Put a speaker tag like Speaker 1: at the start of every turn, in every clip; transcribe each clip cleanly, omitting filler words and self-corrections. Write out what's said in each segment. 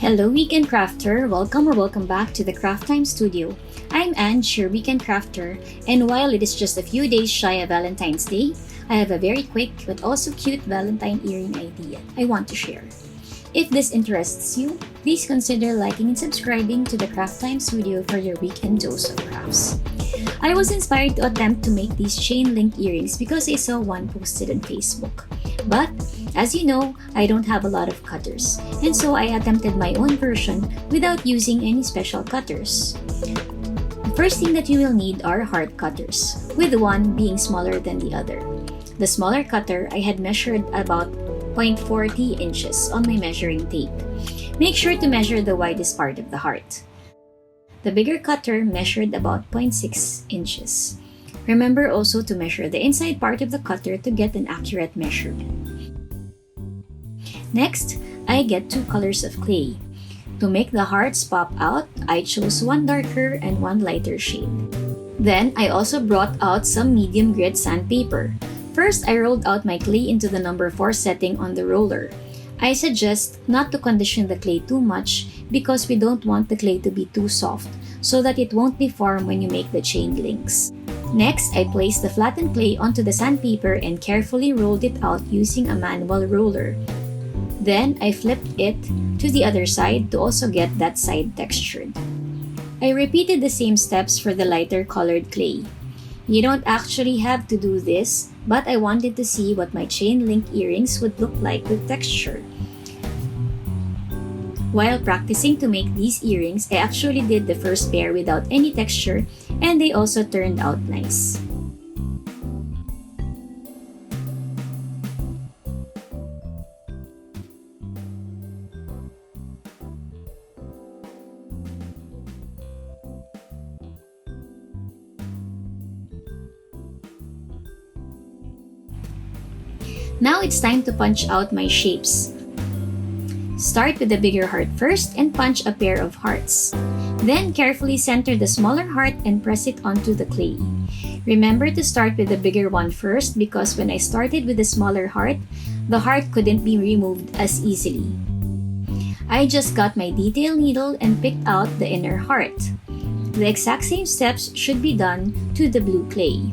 Speaker 1: Hello, Weekend Crafter! Welcome or welcome back to the Craft Time Studio. I'm Ange, your Weekend Crafter, and while it is just a few days shy of Valentine's Day, I have a very quick but also cute Valentine earring idea I want to share. If this interests you, please consider liking and subscribing to the Craft Time Studio for your weekend dose of crafts. I was inspired to attempt to make these chain link earrings because I saw one posted on Facebook. But, as you know, I don't have a lot of cutters, and so I attempted my own version without using any special cutters. The first thing that you will need are heart cutters, with one being smaller than the other. The smaller cutter I had measured about 0.40 inches on my measuring tape. Make sure to measure the widest part of the heart. The bigger cutter measured about 0.6 inches. Remember also to measure the inside part of the cutter to get an accurate measure. Next, I get two colors of clay. To make the hearts pop out, I chose one darker and one lighter shade. Then, I also brought out some medium grit sandpaper. First, I rolled out my clay into the number 4 setting on the roller. I suggest not to condition the clay too much because we don't want the clay to be too soft so that it won't deform when you make the chain links. Next, I placed the flattened clay onto the sandpaper and carefully rolled it out using a manual roller. Then, I flipped it to the other side to also get that side textured. I repeated the same steps for the lighter colored clay. You don't actually have to do this, but I wanted to see what my chain link earrings would look like with texture. While practicing to make these earrings, I actually did the first pair without any texture, and they also turned out nice. Now it's time to punch out my shapes. Start with the bigger heart first and punch a pair of hearts. Then carefully center the smaller heart and press it onto the clay. Remember to start with the bigger one first because when I started with the smaller heart, the heart couldn't be removed as easily. I just got my detail needle and picked out the inner heart. The exact same steps should be done to the blue clay.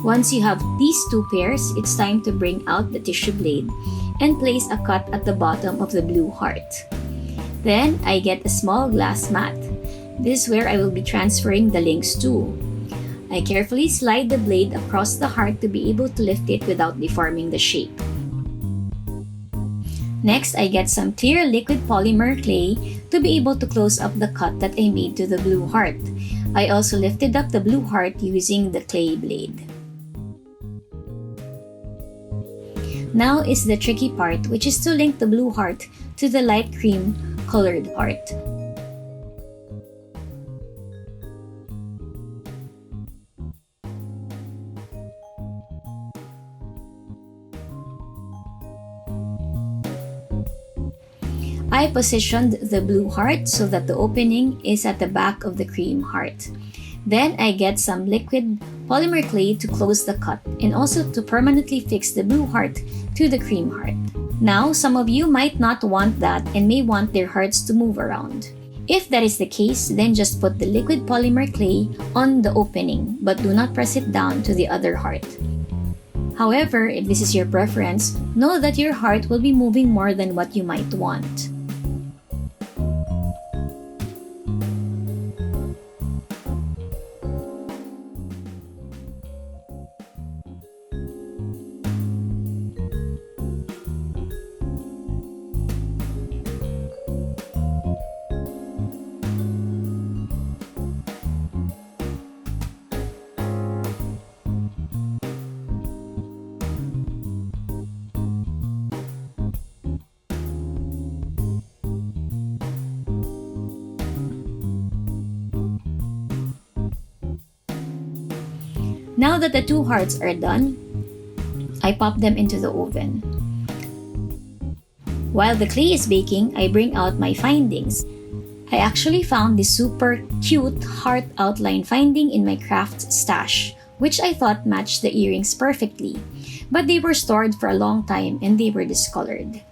Speaker 1: Once you have these two pairs, it's time to bring out the tissue blade and place a cut at the bottom of the blue heart. Then, I get a small glass mat. This is where I will be transferring the links to. I carefully slide the blade across the heart to be able to lift it without deforming the shape. Next, I get some clear liquid polymer clay to be able to close up the cut that I made to the blue heart. I also lifted up the blue heart using the clay blade. Now is the tricky part, which is to link the blue heart to the light cream colored heart. I positioned the blue heart so that the opening is at the back of the cream heart. Then I get some liquid polymer clay to close the cut and also to permanently fix the blue heart to the cream heart. Now, some of you might not want that and may want their hearts to move around. If that is the case, then just put the liquid polymer clay on the opening, but do not press it down to the other heart. However, if this is your preference, know that your heart will be moving more than what you might want. Now that the two hearts are done, I pop them into the oven. While the clay is baking, I bring out my findings. I actually found this super cute heart outline finding in my craft stash, which I thought matched the earrings perfectly, but they were stored for a long time and they were discolored.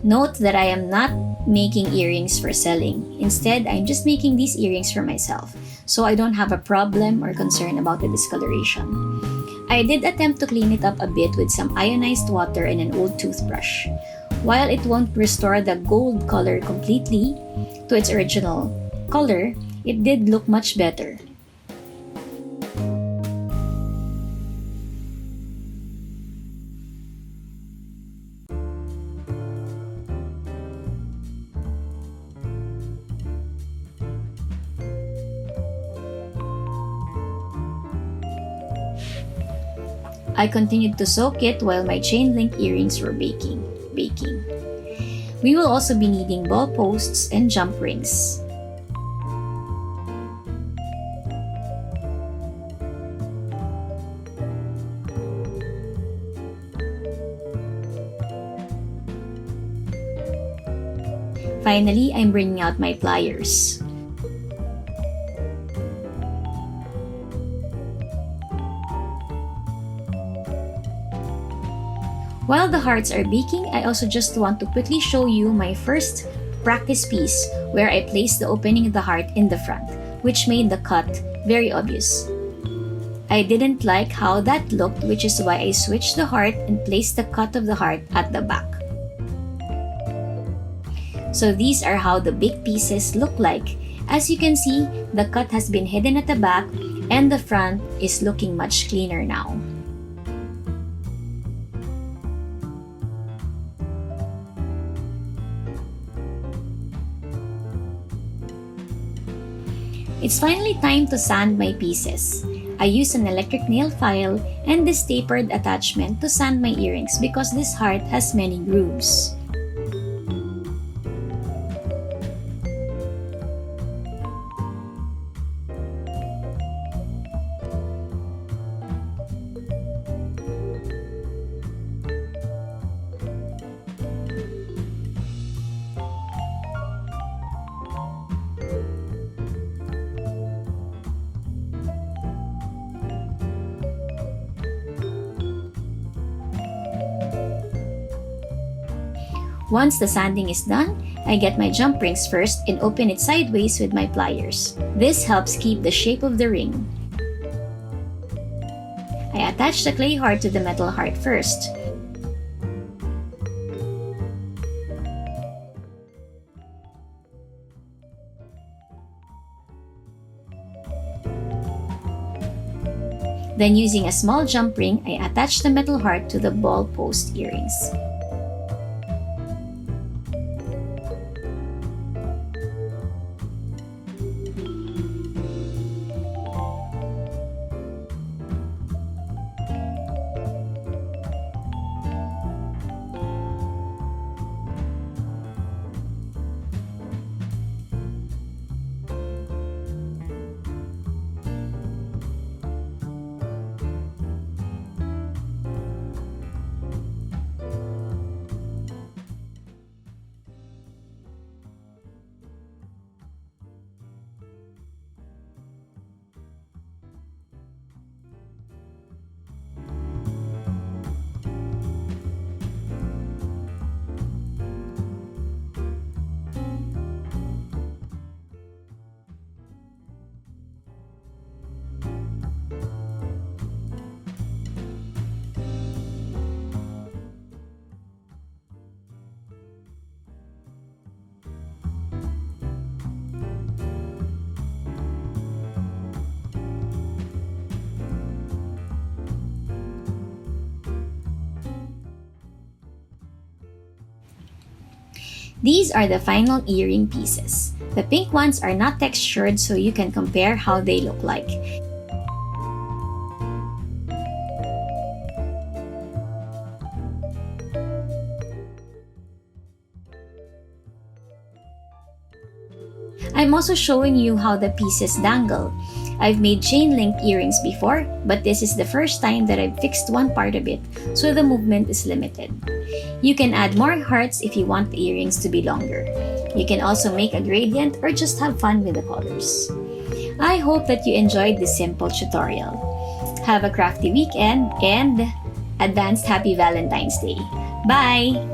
Speaker 1: Note that I am not making earrings for selling. Instead, I'm just making these earrings for myself, so I don't have a problem or concern about the discoloration. I did attempt to clean it up a bit with some ionized water and an old toothbrush. While it won't restore the gold color completely to its original color, it did look much better. I continued to soak it while my chain link earrings were baking. We will also be needing ball posts and jump rings. Finally, I'm bringing out my pliers. While the hearts are baking, I also just want to quickly show you my first practice piece where I placed the opening of the heart in the front, which made the cut very obvious. I didn't like how that looked, which is why I switched the heart and placed the cut of the heart at the back. So these are how the big pieces look like. As you can see, the cut has been hidden at the back and the front is looking much cleaner now. It's finally time to sand my pieces. I used an electric nail file and this tapered attachment to sand my earrings because this heart has many grooves. Once the sanding is done, I get my jump rings first and open it sideways with my pliers. This helps keep the shape of the ring. I attach the clay heart to the metal heart first. Then using a small jump ring, I attach the metal heart to the ball post earrings. These are the final earring pieces. The pink ones are not textured, so you can compare how they look like. I'm also showing you how the pieces dangle. I've made chain link earrings before, but this is the first time that I've fixed one part of it, so the movement is limited. You can add more hearts if you want the earrings to be longer. You can also make a gradient or just have fun with the colors. I hope that you enjoyed this simple tutorial. Have a crafty weekend and advanced happy Valentine's Day. Bye!